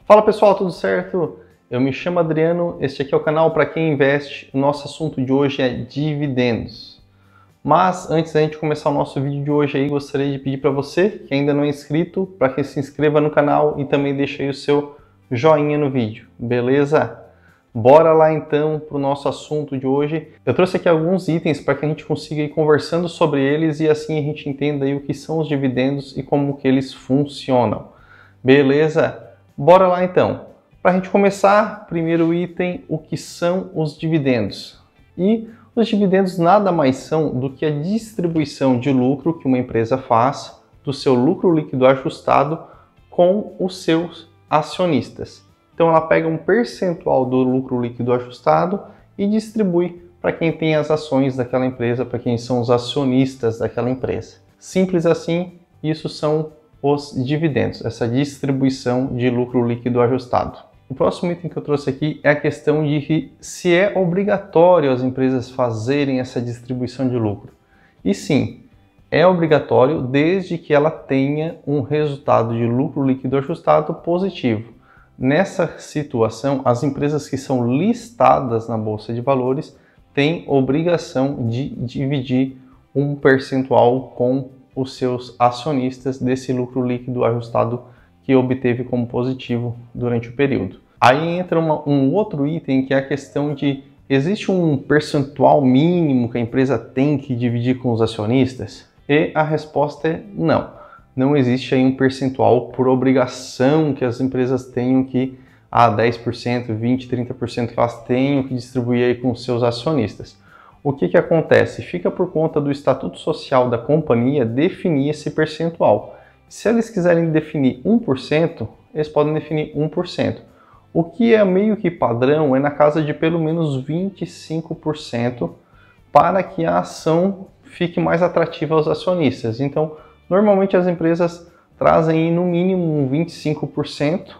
Fala pessoal, tudo certo? Eu me chamo Adriano, este aqui é o canal para quem investe. O nosso assunto de hoje é dividendos. Mas antes da gente começar o nosso vídeo de hoje aí, gostaria de pedir para você que ainda não é inscrito, para que se inscreva no canal e também deixe aí o seu joinha no vídeo, beleza? Bora lá então para o nosso assunto de hoje. Eu trouxe aqui alguns itens para que a gente consiga ir conversando sobre eles e assim a gente entenda aí o que são os dividendos e como que eles funcionam. Beleza? Bora lá então. Para a gente começar, primeiro item, o que são os dividendos. E os dividendos nada mais são do que a distribuição de lucro que uma empresa faz do seu lucro líquido ajustado com os seus acionistas. Então ela pega um percentual do lucro líquido ajustado e distribui para quem tem as ações daquela empresa, para quem são os acionistas daquela empresa. Simples assim, isso são os dividendos, essa distribuição de lucro líquido ajustado. O próximo item que eu trouxe aqui é a questão de se é obrigatório as empresas fazerem essa distribuição de lucro. E sim, é obrigatório desde que ela tenha um resultado de lucro líquido ajustado positivo. Nessa situação, as empresas que são listadas na Bolsa de Valores têm obrigação de dividir um percentual com os seus acionistas desse lucro líquido ajustado que obteve como positivo durante o período. Aí entra um outro item que é a questão de: existe um percentual mínimo que a empresa tem que dividir com os acionistas? E a resposta é não. Não existe aí um percentual por obrigação que as empresas tenham que 10%, 20%, 30% que elas tenham que distribuir aí com os seus acionistas. O que acontece? Fica por conta do estatuto social da companhia definir esse percentual. Se eles quiserem definir 1%, eles podem definir 1%. O que é meio que padrão é na casa de pelo menos 25% para que a ação fique mais atrativa aos acionistas. Então, normalmente as empresas trazem no mínimo 25%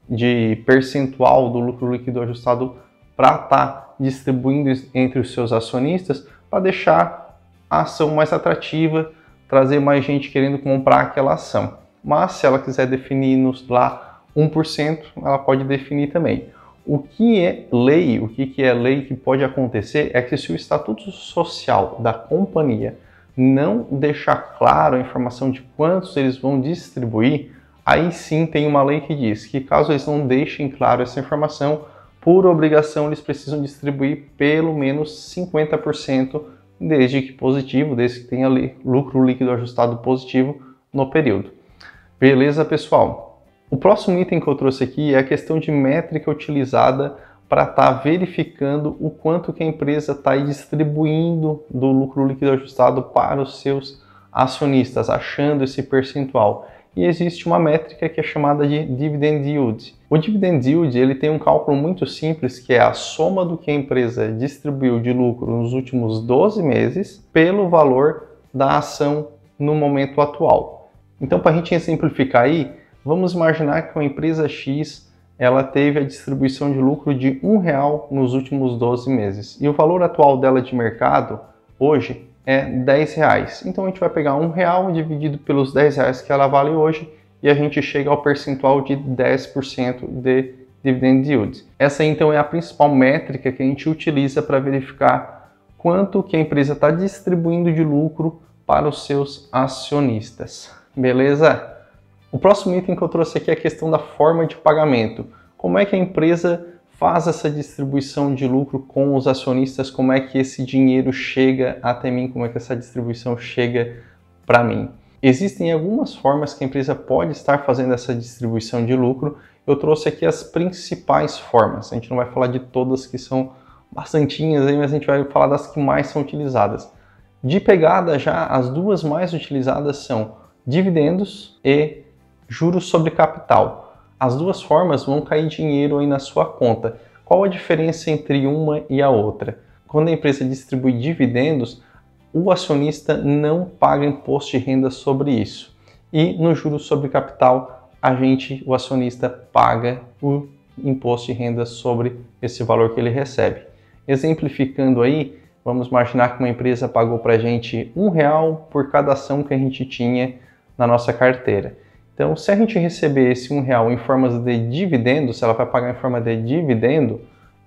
de percentual do lucro líquido ajustado para estar distribuindo entre os seus acionistas, para deixar a ação mais atrativa, trazer mais gente querendo comprar aquela ação. Mas se ela quiser definir lá 1%, ela pode definir também. O que é lei, que pode acontecer é que se o estatuto social da companhia não deixar claro a informação de quantos eles vão distribuir, aí sim tem uma lei que diz que caso eles não deixem claro essa informação, por obrigação eles precisam distribuir pelo menos 50%, desde que positivo, desde que tenha lucro líquido ajustado positivo no período. Beleza, pessoal? O próximo item que eu trouxe aqui é a questão de métrica utilizada para estar verificando o quanto que a empresa está distribuindo do lucro líquido ajustado para os seus acionistas, achando esse percentual. E existe uma métrica que é chamada de Dividend Yield. O Dividend Yield ele tem um cálculo muito simples, que é a soma do que a empresa distribuiu de lucro nos últimos 12 meses pelo valor da ação no momento atual. Então, para a gente exemplificar aí, vamos imaginar que uma empresa X ela teve a distribuição de lucro de R$1 nos últimos 12 meses. E o valor atual dela de mercado hoje é R$10. Então a gente vai pegar R$1 dividido pelos R$10 que ela vale hoje e a gente chega ao percentual de 10% de Dividend Yield. Essa então é a principal métrica que a gente utiliza para verificar quanto que a empresa está distribuindo de lucro para os seus acionistas. Beleza? O próximo item que eu trouxe aqui é a questão da forma de pagamento. Como é que a empresa faz essa distribuição de lucro com os acionistas? Como é que esse dinheiro chega até mim? Como é que essa distribuição chega para mim? Existem algumas formas que a empresa pode estar fazendo essa distribuição de lucro. Eu trouxe aqui as principais formas. A gente não vai falar de todas, que são bastantinhas, mas a gente vai falar das que mais são utilizadas. De pegada já, as duas mais utilizadas são dividendos e juros sobre capital. As duas formas vão cair dinheiro aí na sua conta. Qual a diferença entre uma e a outra? Quando a empresa distribui dividendos, o acionista não paga imposto de renda sobre isso. E no juros sobre capital, o acionista paga o imposto de renda sobre esse valor que ele recebe. Exemplificando aí, vamos imaginar que uma empresa pagou para a gente R$1 por cada ação que a gente tinha na nossa carteira. Então, se a gente receber esse R$1 em forma de dividendo, se ela vai pagar em forma de dividendo,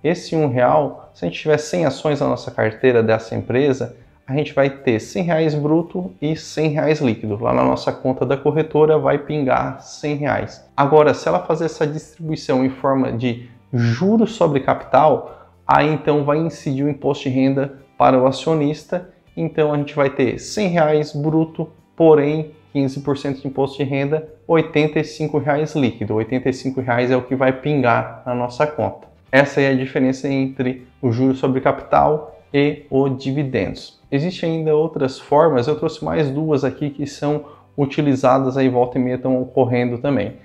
esse R$1, se a gente tiver 100 ações na nossa carteira dessa empresa, a gente vai ter R$100 bruto e R$100 líquido. Lá na nossa conta da corretora vai pingar R$100. Agora, se ela fazer essa distribuição em forma de juros sobre capital, aí então vai incidir o imposto de renda para o acionista. Então a gente vai ter R$100 bruto, porém 15% de imposto de renda, R$85 líquido. R$85 é o que vai pingar na nossa conta. Essa é a diferença entre o juros sobre capital e o dividendos. Existem ainda outras formas, eu trouxe mais duas aqui que são utilizadas aí volta e meia, estão ocorrendo também.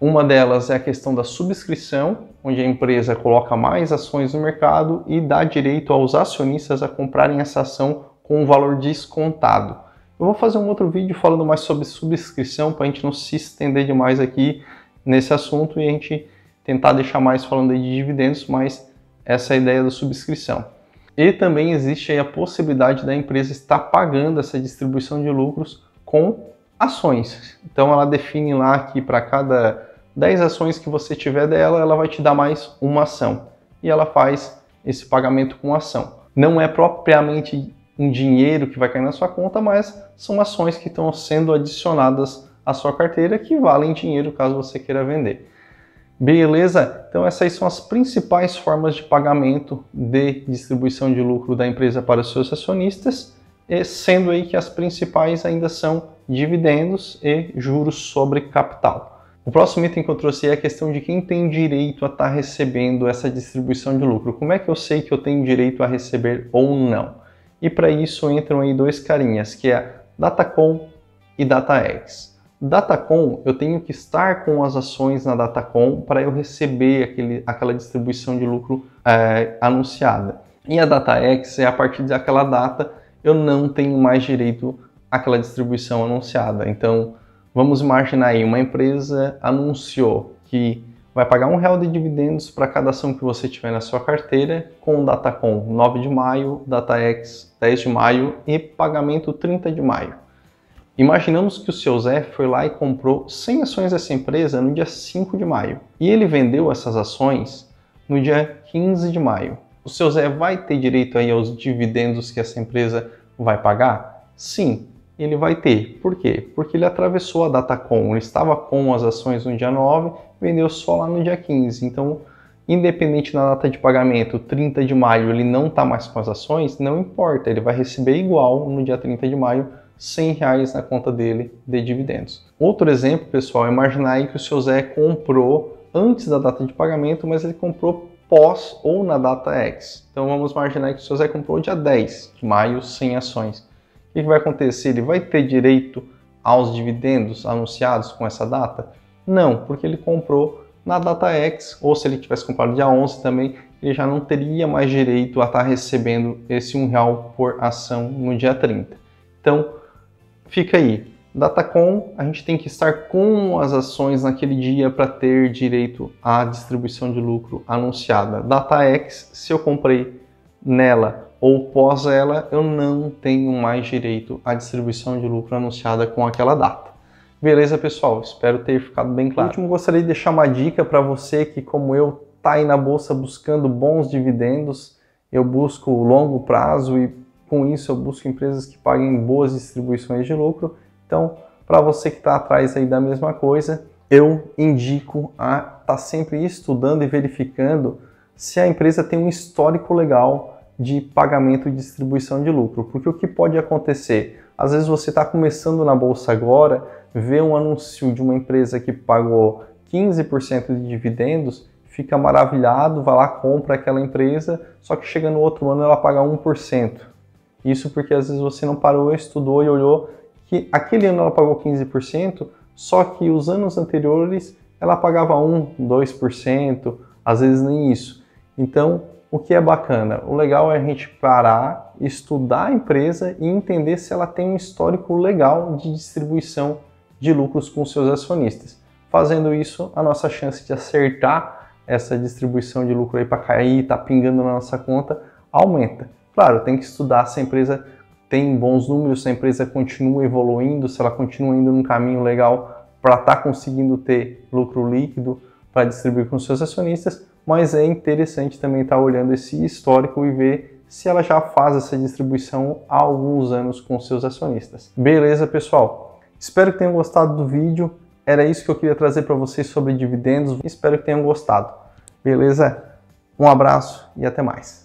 Uma delas é a questão da subscrição, onde a empresa coloca mais ações no mercado e dá direito aos acionistas a comprarem essa ação com um valor descontado. Eu vou fazer um outro vídeo falando mais sobre subscrição para a gente não se estender demais aqui nesse assunto e a gente tentar deixar mais falando aí de dividendos, mas essa é a ideia da subscrição. E também existe aí a possibilidade da empresa estar pagando essa distribuição de lucros com ações. Então ela define lá que para cada 10 ações que você tiver dela, ela vai te dar mais uma ação. E ela faz esse pagamento com ação. Não é propriamente um dinheiro que vai cair na sua conta, mas são ações que estão sendo adicionadas à sua carteira que valem dinheiro caso você queira vender. Beleza? Então essas são as principais formas de pagamento de distribuição de lucro da empresa para os seus acionistas, sendo aí que as principais ainda são dividendos e juros sobre capital. O próximo item que eu trouxe é a questão de quem tem direito a estar recebendo essa distribuição de lucro. Como é que eu sei que eu tenho direito a receber ou não? E para isso entram aí dois carinhas, que é Datacom e DataX. Datacom, eu tenho que estar com as ações na Datacom para eu receber aquela distribuição de lucro anunciada. E a DataX é a partir daquela data eu não tenho mais direito àquela distribuição anunciada. Então, vamos imaginar aí, uma empresa anunciou que vai pagar R$1 de dividendos para cada ação que você tiver na sua carteira, com Datacom 9 de maio, DataX 10 de maio e pagamento 30 de maio. Imaginamos que o seu Zé foi lá e comprou 100 ações dessa empresa no dia 5 de maio. E ele vendeu essas ações no dia 15 de maio. O seu Zé vai ter direito aí aos dividendos que essa empresa vai pagar? Sim, ele vai ter. Por quê? Porque ele atravessou a Datacom. Ele estava com as ações no dia 9, vendeu só lá no dia 15. Então, independente da data de pagamento, 30 de maio, ele não está mais com as ações, não importa. Ele vai receber igual no dia 30 de maio, R$100 na conta dele de dividendos. Outro exemplo, pessoal, é imaginar aí que o seu Zé comprou antes da data de pagamento, mas ele comprou pós ou na data X. Então vamos imaginar que o seu Zé comprou dia 10 de maio 100 ações. O que vai acontecer? Ele vai ter direito aos dividendos anunciados com essa data? Não, porque ele comprou na data X, ou se ele tivesse comprado dia 11 também, ele já não teria mais direito a estar recebendo esse R$1 por ação no dia 30. Então, fica aí, Datacom, a gente tem que estar com as ações naquele dia para ter direito à distribuição de lucro anunciada. DataX, se eu comprei nela ou pós ela, eu não tenho mais direito à distribuição de lucro anunciada com aquela data. Beleza, pessoal? Espero ter ficado bem claro. Por último, gostaria de deixar uma dica para você que, como eu, está aí na bolsa buscando bons dividendos. Eu busco longo prazo e com isso eu busco empresas que paguem boas distribuições de lucro. Então, para você que está atrás aí da mesma coisa, eu indico a estar sempre estudando e verificando se a empresa tem um histórico legal de pagamento e distribuição de lucro. Porque o que pode acontecer? Às vezes você está começando na bolsa agora, vê um anúncio de uma empresa que pagou 15% de dividendos, fica maravilhado, vai lá, compra aquela empresa, só que chega no outro ano ela paga 1%. Isso porque às vezes você não parou, estudou e olhou que aquele ano ela pagou 15%, só que os anos anteriores ela pagava 1%, 2%, às vezes nem isso. Então, o que é bacana? O legal é a gente parar, estudar a empresa e entender se ela tem um histórico legal de distribuição de lucros com seus acionistas. Fazendo isso, a nossa chance de acertar essa distribuição de lucro aí para cair, tá pingando na nossa conta, aumenta. Claro, tem que estudar se a empresa tem bons números, se a empresa continua evoluindo, se ela continua indo num caminho legal para estar conseguindo ter lucro líquido para distribuir com seus acionistas, mas é interessante também estar olhando esse histórico e ver se ela já faz essa distribuição há alguns anos com seus acionistas. Beleza, pessoal? Espero que tenham gostado do vídeo. Era isso que eu queria trazer para vocês sobre dividendos. Espero que tenham gostado. Beleza? Um abraço e até mais.